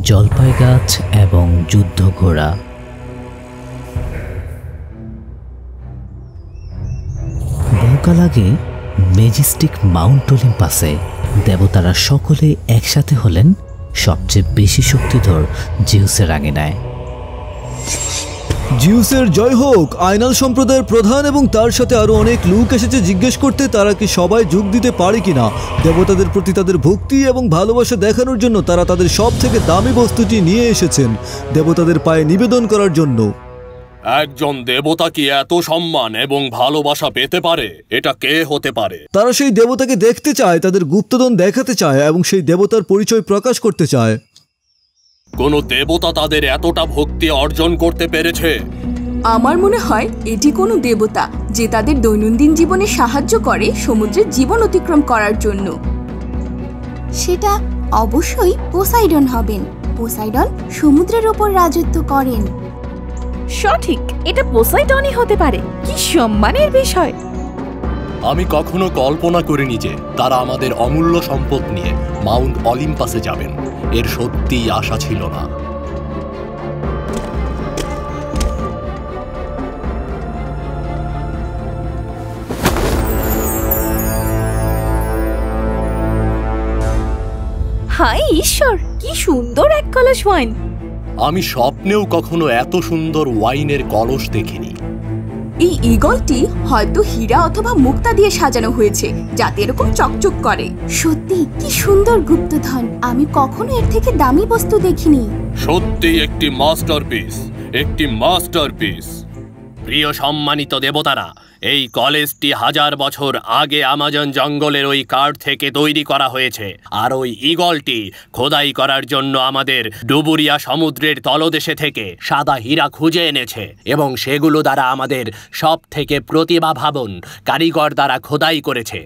জলপাই গাছ এবং যুদ্ধ ঘোড়া। বহুকাল আগে ম্যাজেস্টিক মাউন্ট অলিম্পাসে দেবতারা সকলে একসাথে হলেন সবচেয়ে বেশি শক্তিধর জিউসের আঙিনায়। জিউসের জয় হোক। আইনাল সম্প্রদায়ের প্রধান এবং তার সাথে আরো অনেক লোক এসেছে জিজ্ঞেস করতে তারা কি সবাই যোগ দিতে পারে কিনা। দেবতাদের প্রতি তাদের ভক্তি এবং ভালোবাসা দেখানোর জন্য তারা তাদের সব থেকে দামি বস্তুটি নিয়ে এসেছেন দেবতাদের পায়ে নিবেদন করার জন্য। একজন দেবতা কি এত সম্মান এবং ভালোবাসা পেতে পারে? এটা কে হতে পারে? তারা সেই দেবতাকে দেখতে চায়, তাদের গুপ্তধন দেখাতে চায় এবং সেই দেবতার পরিচয় প্রকাশ করতে চায়। কোন দেবতা তাদের এতটা ভক্তি অর্জন করতে পেরেছে? আমার মনে হয় এটি কোনো দেবতা যে তাদের দৈনন্দিন জীবনে সাহায্য করে সমুদ্রের জীবন অতিক্রম করার জন্য। সেটা অবশ্যই পোসাইডন হবেন। পোসাইডন সমুদ্রের ওপর রাজত্ব করেন। সঠিক, এটা পোসাইডনই হতে পারে। কি সম্মানের বিষয়! আমি কখনো কল্পনা করিনি যে তারা আমাদের অমূল্য সম্পদ নিয়ে মাউন্ট অলিম্পাসে যাবেন। এর সত্যিই আশা ছিল না। হায় ঈশ্বর, কি সুন্দর এক কলস ওয়াইন! আমি স্বপ্নেও কখনো এত সুন্দর ওয়াইনের কলস দেখিনি। এই ঈগলটি হয়তো হীরা অথবা মুক্তা দিয়ে সাজানো হয়েছে যাতে এরকম চকচক করে। সত্যি কি সুন্দর গুপ্তধন! আমি কখনো এর থেকে দামি বস্তু দেখিনি। সত্যি একটি মাস্টারপিস, একটি মাস্টারপিস। প্রিয় সম্মানিত দেবতারা, এই কলেজটি 1000 বছর আগে আমাজন জঙ্গলের ওই কাঠ থেকে তৈরি করা হয়েছে। আর ওই ঈগলটি খোদাই করার জন্য আমাদের ডুবুরিয়া সমুদ্রের তলদেশে থেকে সাদা হীরা খুঁজে এনেছে এবং সেগুলো দ্বারা আমাদের সব থেকে প্রতিভাবান কারিগর দ্বারা খোদাই করেছে।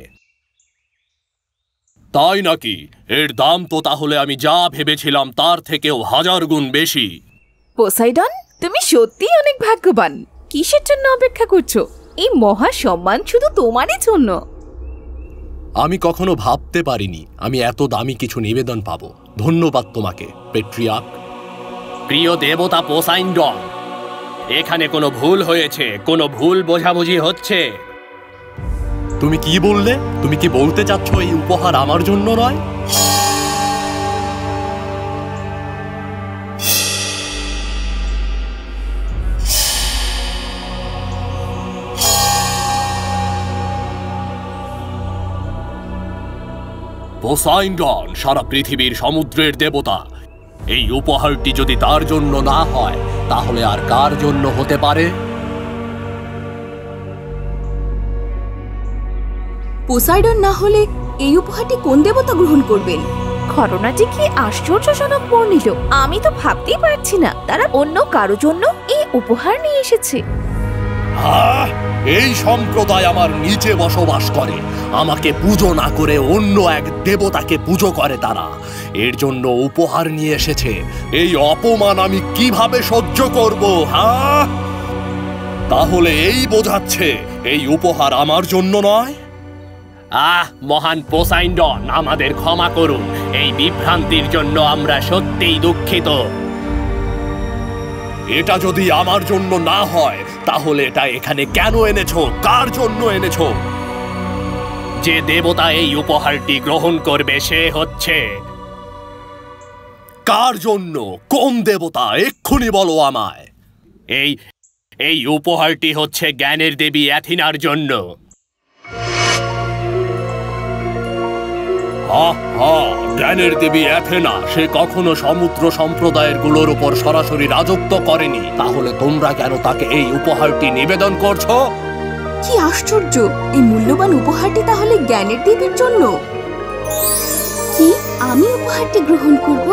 তাই নাকি? এর দাম তো তাহলে আমি যা ভেবেছিলাম তার থেকেও 1000 গুণ বেশি। পোসাইডন, তুমি সত্যিই অনেক ভাগ্যবান। কিসের জন্য অপেক্ষা করছো? এই মহা সম্মান শুধু তোমারই জন্য। আমি কখনো ভাবতে পারিনি আমি এত দামি কিছু নিবেদন পাবো। ধন্যবাদ তোমাকে পেট্রিয়ার্ক। প্রিয় দেবতা পোসাইডন, এখানে কোনো ভুল হয়েছে, কোনো ভুল বোঝাবুঝি হচ্ছে। তুমি কি বললে? তুমি কি বলতে চাচ্ছ এই উপহার আমার জন্য নয়? পোসাইডন সারা পৃথিবীর সমুদ্রের দেবতা। এই উপহারটি যদি তার জন্য না হয় তাহলে আর কার জন্য হতে পারে? পোসাইডন না হলে এই উপহারটি কোন দেবতা গ্রহণ করবেন? ঘটনাটি কি আশ্চর্যজনক বর্ণিল! আমি তো ভাবতেই পারছি না তারা অন্য কারো জন্য এই উপহার নিয়ে এসেছে। এই সম্প্রদায় আমার নিচে বসবাস করে, আমাকে পুজো না করে অন্য এক দেবতাকে পুজো করে তারা। এর জন্য উপহার নিয়ে এসেছে। এই অপমান আমি কিভাবে সহ্য করব? তাহলে এই বোঝাচ্ছে এই উপহার আমার জন্য নয়? মহান পোসাইডন, আমাদের ক্ষমা করুন। এই বিভ্রান্তির জন্য আমরা সত্যিই দুঃখিত। এটা যদি আমার জন্য না হয় তাহলে এটা এখানে কেন এনেছো? কার জন্য এনেছো? যে দেবতা এই উপহারটি গ্রহণ করবে সে হচ্ছে... কার জন্য? কোন দেবতা? এক্ষুনি বলো আমায়। এই উপহারটি হচ্ছে জ্ঞানের দেবী অ্যাথিনার জন্য। জ্ঞানের দেবী অ্যাথেনা, সে কখনো সমুদ্র সম্প্রদায়ের গুলোর উপর সরাসরি রাজত্ব করেনি। তাহলে তোমরা কেন তাকে এই উপহারটি নিবেদন করছো? কি আশ্চর্য! এই মূল্যবান উপহারটি তাহলে জ্ঞানের দেবীর জন্য। কি আমি উপহারটি গ্রহণ করব?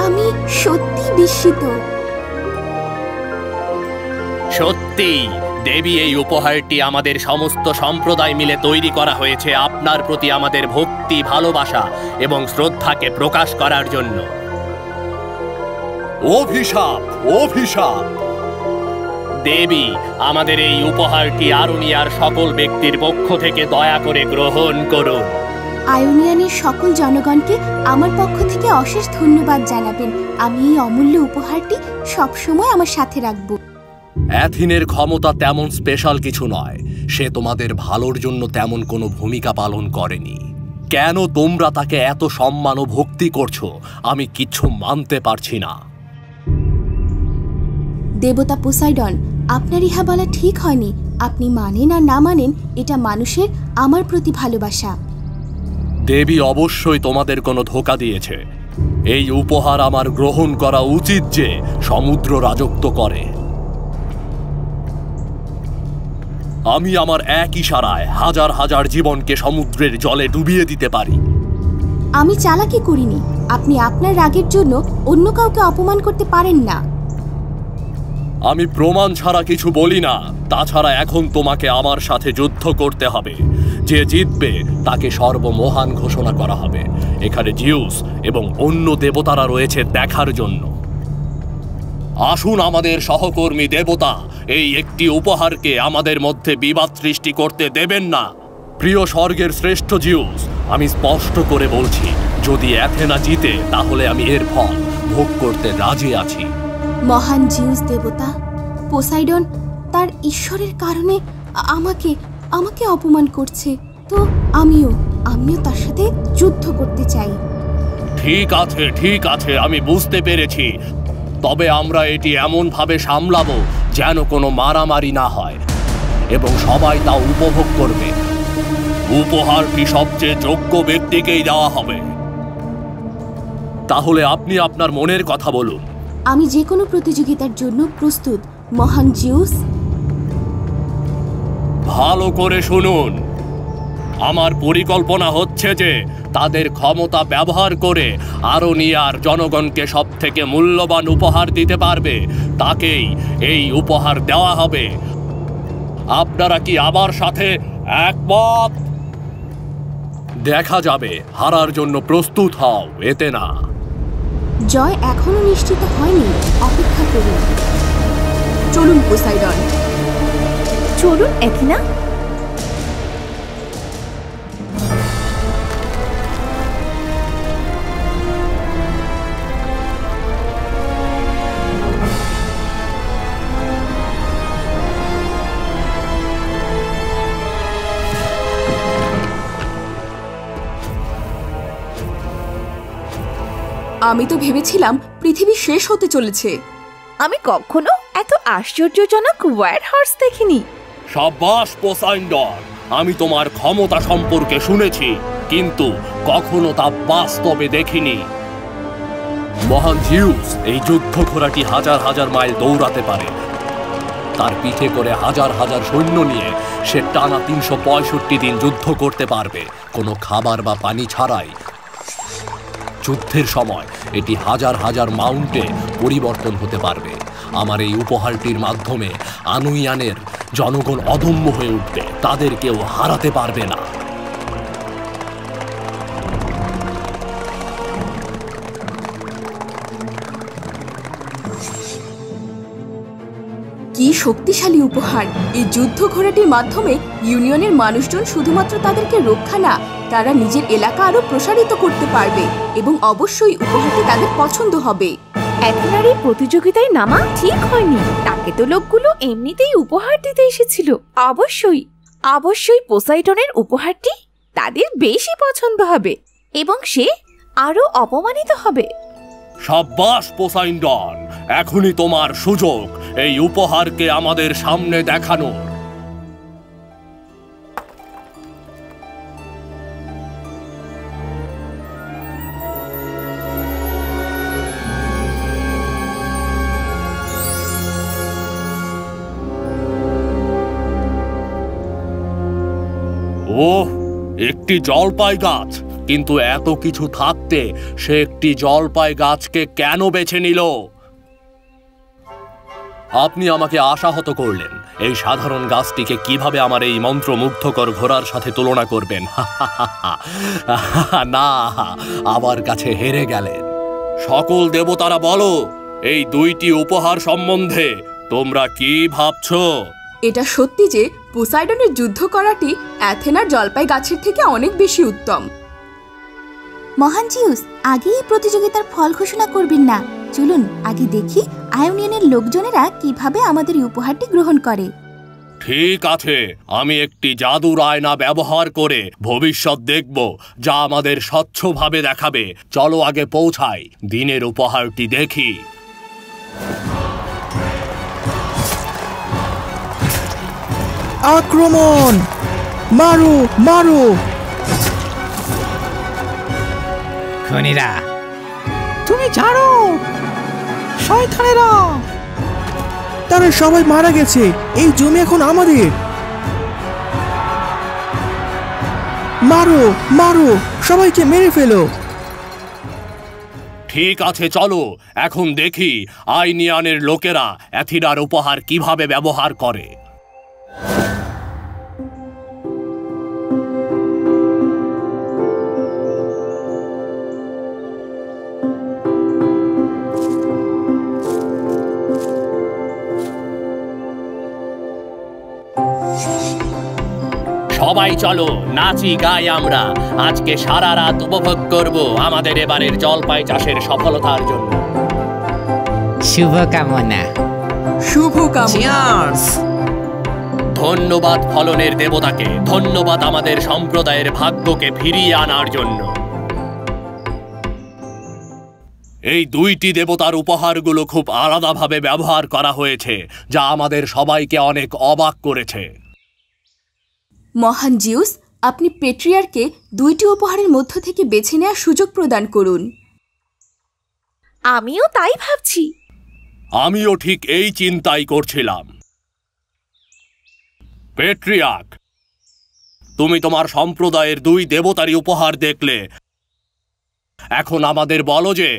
আমি সত্যি বিস্মিত। সত্যি দেবী, এই উপহারটি আমাদের সমস্ত সম্প্রদায় মিলে তৈরি করা হয়েছে আপনার প্রতি আমাদের ভক্তি, ভালোবাসা এবং শ্রদ্ধাকে প্রকাশ করার জন্য। অভিশাপ, অভিশাপ! দেবী, আমাদের এই উপহারটি আরুনিয়ার সকল ব্যক্তির পক্ষ থেকে দয়া করে গ্রহণ করুন। আয়োনিয়ানের সকল জনগণকে আমার পক্ষ থেকে অশেষ ধন্যবাদ জানাবেন। আমি এই অমূল্য উপহারটি সবসময় আমার সাথে রাখব। অ্যাথিনের ক্ষমতা তেমন স্পেশাল কিছু নয়। সে তোমাদের ভালোর জন্য তেমন কোনো ভূমিকা পালন করেনি। কেন তোমরা তাকে এত সম্মান ও ভক্তি করছো আমি কিচ্ছু মানতে পারছি না। দেবতা পোসাইডন, আপনার ইহা বলা ঠিক হয়নি। আপনি মানেন আর না মানেন, এটা মানুষের আমার প্রতি ভালোবাসা। দেবী অবশ্যই তোমাদের কোনো ধোঁকা দিয়েছে। এই উপহার আমার গ্রহণ করা উচিত যে সমুদ্র রাজত্ব করে। আমি আমার এক ইশারায় হাজার হাজার জীবনকে সমুদ্রের জলে ডুবিয়ে দিতে পারি। আমি চালাকি করিনি। আপনি আপনার রাগের জন্য অন্য কাউকে অপমান করতে পারেন না। আমি প্রমাণ ছাড়া কিছু বলি না। তাছাড়া এখন তোমাকে আমার সাথে যুদ্ধ করতে হবে। যে জিতবে তাকে সর্বমহান ঘোষণা করা হবে। এখানে জিউস এবং অন্য দেবতারা রয়েছে দেখার জন্য। আসুন আমাদের সহকর্মী দেবতা, এই একটি উপহারকে আমাদের মধ্যে বিবাদ সৃষ্টি করতে দেবেন না। প্রিয় স্বর্গের শ্রেষ্ঠ জিউস, আমি স্পষ্ট করে বলছি, যদি অ্যাথেনা জিতে তাহলে আমি এর ফল ভোগ করতে রাজি আছি। মহান জিউস দেবতা, পোসাইডন তার ঈশ্বরের কারণে আমাকে অপমান করছে, তো আমিও তার সাথে যুদ্ধ করতে চাই। ঠিক আছে, আমি বুঝতে পেরেছি। তবে আমরা এটি এমনভাবে সামলাবো যেন কোনো মারামারি না হয় এবং সবাই তা উপভোগ করবে। উপহারটি সবচেয়ে যোগ্য ব্যক্তিকেই দেওয়া হবে। তাহলে আপনি আপনার মনের কথা বলুন। আমি যে কোনো প্রতিযোগিতার জন্য প্রস্তুত, মহান জিউস। ভালো করে শুনুন, আমার পরিকল্পনা হচ্ছে যে তাদের ক্ষমতা ব্যবহার করে আরোনিয়ার জনগণকে সবথেকে মূল্যবান উপহার দিতে পারবে তাকেই এই উপহার দেওয়া হবে। আপনারা কি আমার সাথে একমত? দেখা যাবে, হারার জন্য প্রস্তুত হও, এতে না। জয় এখনো নিশ্চিত হয়নি, অপেক্ষা করুন। চলুন পোসাইডন। চলুন অ্যাথেনা। আমি তো ভেবেছিলাম পৃথিবী শেষ হতে চলেছে। আমি কখনো এত আশ্চর্যজনক ওয়াইল্ড হর্স দেখিনি। সাব্বাস পোসাইডন, আমি তোমার ক্ষমতা সম্পর্কে শুনেছি, কিন্তু কখনো তা বাস্তবে দেখিনি। মহান জিউস, এই যুদ্ধ ঘোড়াটি হাজার হাজার মাইল দৌড়াতে পারে। তার পিঠে করে হাজার হাজার সৈন্য নিয়ে সে টানা 365 দিন যুদ্ধ করতে পারবে, কোনো খাবার বা পানি ছাড়াই। যুদ্ধের সময় এটি হাজার হাজার মাউন্টে পরিবর্তন হতে পারবে। আমার এই উপহারটির মাধ্যমে আনুইয়ানের জনগণ অদম্য হয়ে উঠবে, তাদের কেউ হারাতে পারবে না। কি শক্তিশালী উপহার! এই যুদ্ধ ঘোড়াটির মাধ্যমে ইউনিয়নের মানুষজন শুধুমাত্র তাদেরকে রক্ষা না, তারা নিজের এলাকা আরো প্রসারিত করতে পারবে এবং অবশ্যই উপহারটি তাদের পছন্দ হবে। অ্যাথেনার এই প্রতিযোগিতায় নামা ঠিক হয়নি। তাকে তো লোকগুলো এমনিতেই উপহার দিতে এসেছিল। অবশ্যই পোসাইডনের উপহারটি তাদের বেশি পছন্দ হবে এবং সে আরো অপমানিত হবে। সাব্বাস পোসাইডন, এখনই তোমার সুযোগ এই উপহারকে আমাদের সামনে দেখানোর। ওহ, একটি জলপাই গাছ! কিন্তু এত কিছু থাকতে সে একটি জলপাই গাছকে কেন বেছে নিল? আপনি আমাকে আশাহত করলেন। এই সাধারণ গাছটিকে কিভাবে আমার এই মন্ত্রমুগ্ধকর ঘোড়ার সাথে তুলনা করবেন? না, আমার কাছে হেরে গেলেন। সকল দেবতারা বলো, এই দুইটি উপহার সম্বন্ধে তোমরা কি ভাবছো? এটা সত্যি যে পোসাইডনের যুদ্ধ করাটি অ্যাথেনার জলপাই গাছের থেকে অনেক বেশি উত্তম। মহান জিউস, আগেই প্রতিযোগিতার ফল ঘোষণা করবেন না। চলুন আগে দেখি আয়োনিয়নের লোকজনেরা কিভাবে আমাদের এই উপহারটি গ্রহণ করে। ঠিক আছে, আমি একটি জাদুর আয়না ব্যবহার করে ভবিষ্যৎ দেখব, যা আমাদের স্বচ্ছভাবে দেখাবে। চলো আগে পৌঁছাই, দিনের উপহারটি দেখি। আক্রমণ! মারো মারো! খুনিরা, তুমি ছাড়ো! শয়তানেরা! তারা সবাই মারা গেছে। এই জমি এখন আমাদের। মারো মারো, সবাইকে মেরে ফেলো। ঠিক আছে, চলো এখন দেখি আইনিয়ানের লোকেরা অ্যাথিনার উপহার কিভাবে ব্যবহার করে। সবাই চলো নাচি গাই, আমরা আজকে সারা রাত উপভোগ করব আমাদের এবারের জলপাই চাষের সফলতার জন্য। শুভকামনা। শুভকামনা। ধন্যবাদ ফলনের দেবতাকে, ধন্যবাদ আমাদের সম্প্রদায়ের ভাগ্যকে ফিরিয়ে আনার জন্য। এই দুইটি দেবতার উপহারগুলো খুব আলাদাভাবে ব্যবহার করা হয়েছে, যা আমাদের সবাইকে অনেক অবাক করেছে। মহান জিউস, আপনি পেট্রিয়ারকে দুইটি উপহারের মধ্য থেকে বেছে নেওয়ার সুযোগ প্রদান করুন। আমিও তাই ভাবছি। আমিও ঠিক এই চিন্তাই করছিলাম। পেট্রিয়ার্ক, তুমি তোমার সম্প্রদায়ের দুই দেবতারই উপহার দেখলে। এখন আমাদের বলো যে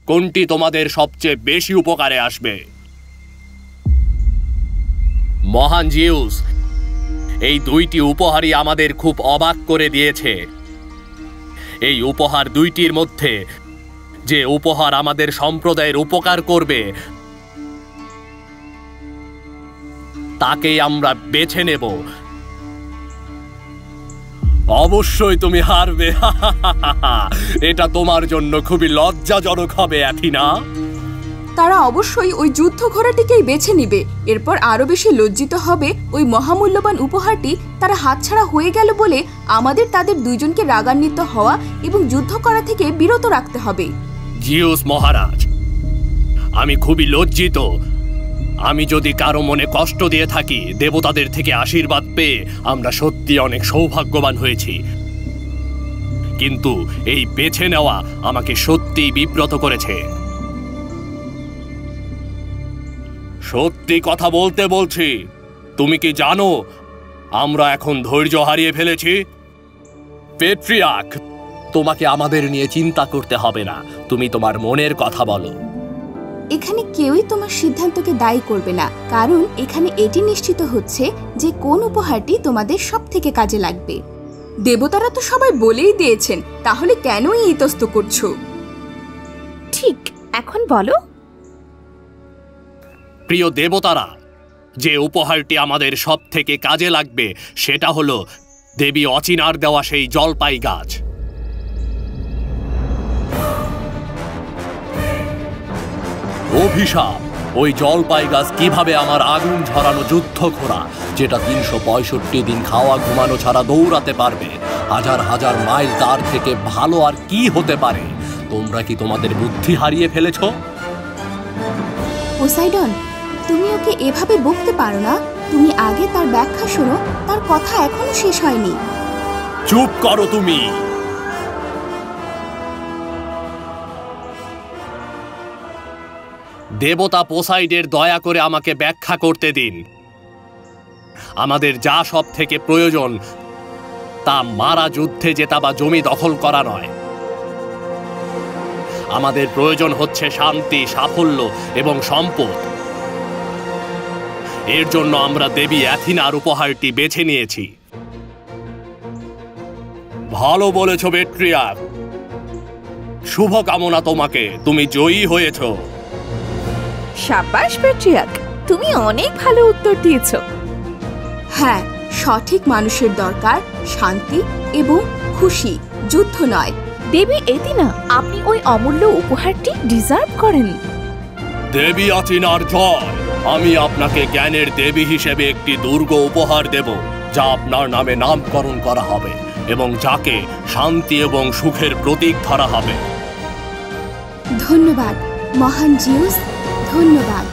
কোনটি তোমাদের সবচেয়ে বেশি উপকারে আসবে। মহান জিউস, এই দুইটি উপহারই আমাদের খুব অবাক করে দিয়েছে। এই উপহার দুইটির মধ্যে যে উপহার আমাদের সম্প্রদায়ের উপকার করবে তাকেই আমরা বেছে নেব। অবশ্যই তুমি হারবে। এটা তোমার জন্য খুবই লজ্জাজনক হবে অ্যাথিনা। তারা অবশ্যই ওই যুদ্ধ ঘোড়াটিকেই বেছে নিবে। এরপর আরো বেশি লজ্জিত হবে ওই মহামূল্যবান উপহারটি তারা হাতছাড়া হয়ে গেল বলে আমাদের তাদের দুইজনকে রাগান্বিত হওয়া এবং যুদ্ধ করা থেকে বিরত রাখতে হবে। জিউস মহারাজ, আমি খুবই লজ্জিত। আমি যদি কারো মনে কষ্ট দিয়ে থাকি, দেবতাদের থেকে আশীর্বাদ পেয়ে আমরা সত্যি অনেক সৌভাগ্যবান হয়েছি। কিন্তু এই বেছে নেওয়া আমাকে সত্যিই বিব্রত করেছে। সত্যি কথা বলতে বলছি, তুমি কি জানো আমরা এখন ধৈর্য হারিয়ে ফেলেছি? পেট্রিয়ার্ক, তোমাকে আমাদের নিয়ে চিন্তা করতে হবে না। তুমি তোমার মনের কথা বলো। এখানে কেউই তোমার সিদ্ধান্তকে দায়ী করবে না, কারণ এখানে এটি নিশ্চিত হচ্ছে যে কোন উপহারটি তোমাদের সব থেকে কাজে লাগবে। দেবতারা তো সবাই বলেই দিয়েছেন, তাহলে কেনই ইতস্ত করছো? ঠিক, এখন বলো। প্রিয় দেবতারা, যে উপহারটি আমাদের সব থেকে কাজে লাগবে সেটা হলো দেবী অচিনার দেওয়া সেই জলপাই গাছ। অভিশাপ! ওই জলপাই গাছ কিভাবে আমার আগুন ঝরানো যুদ্ধ ঘোড়া, যেটা 365 দিন খাওয়া ঘুমানো ছাড়া দৌড়াতে পারবে, হাজার হাজার মাইল, তার থেকে ভালো আর কি হতে পারে? তোমরা কি তোমাদের বুদ্ধি হারিয়ে ফেলেছ? পোসাইডন, তুমি ওকে এভাবে বকতে পারো না। তুমি আগে তার ব্যাখ্যা শোনো, তার কথা এখনো শেষ হয়নি। চুপ করো তুমি। দেবতা পোসাইডের দয়া করে আমাকে ব্যাখ্যা করতে দিন। আমাদের যা সব থেকে প্রয়োজন তা মারা যুদ্ধে জেতা বা জমি দখল করা নয়। আমাদের প্রয়োজন হচ্ছে শান্তি, সাফল্য এবং সম্পদ। এর জন্য আমরা দেবী অ্যাথিনার উপহারটি বেছে নিয়েছি। ভালো বলেছ পেট্রিয়ার্ক, শুভকামনা তোমাকে, তুমি জয়ী হয়েছ। সাব্বাস পেট্রিয়ার্ক, তুমি অনেক ভালো উত্তর দিয়েছো। হ্যাঁ, সঠিক মানুষের দরকার শান্তি এবং খুশি, যুদ্ধ নয়। দেবী এথিনা, আপনি ওই অমূল্য উপহারটি ডিজার্ভ করেন। দেবী আথিনার জয়। আমি আপনাকে জ্ঞানের দেবী হিসেবে একটি দুর্গ উপহার দেব, যা আপনার নামে নামকরণ করা হবে এবং যাকে শান্তি এবং সুখের প্রতীক ধরা হবে। ধন্যবাদ মহান জিউস, ধন্যবাদ।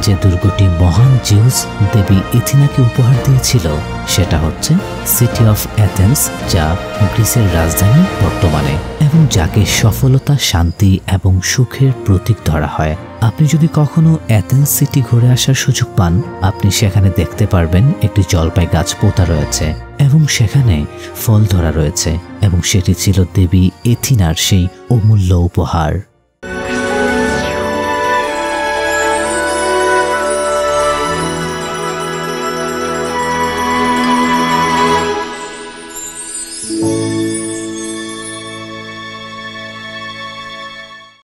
যে দুর্গটি মহান জিউস দেবী এথিনাকে উপহার দিয়েছিল সেটা হচ্ছে সিটি অফ অ্যাথেন্স, যা গ্রিসের রাজধানী বর্তমানে, এবং যাকে সফলতা, শান্তি এবং সুখের প্রতীক ধরা হয়। আপনি যদি কখনো অ্যাথেন্স সিটি ঘুরে আসার সুযোগ পান, আপনি সেখানে দেখতে পারবেন একটি জলপাই গাছ পোতা রয়েছে এবং সেখানে ফল ধরা রয়েছে, এবং সেটি ছিল দেবী এথিনার সেই অমূল্য উপহার।